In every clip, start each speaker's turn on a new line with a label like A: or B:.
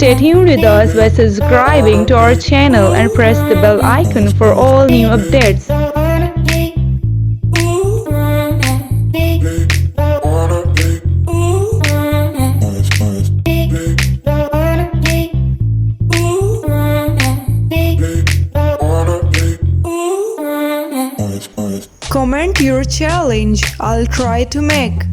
A: Stay tuned with us by subscribing to our channel and press the bell icon for all new updates.
B: Comment your challenge, I'll try to make.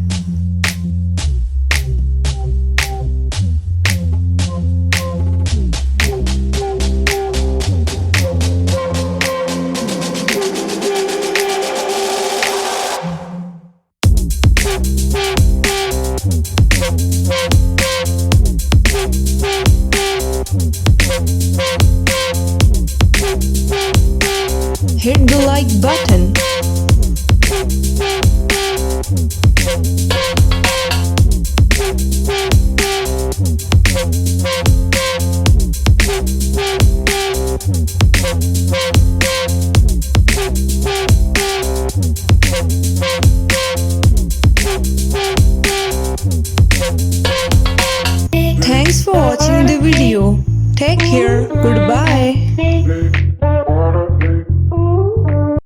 B: Hit the like button. Thanks for watching the video. Take care. Goodbye.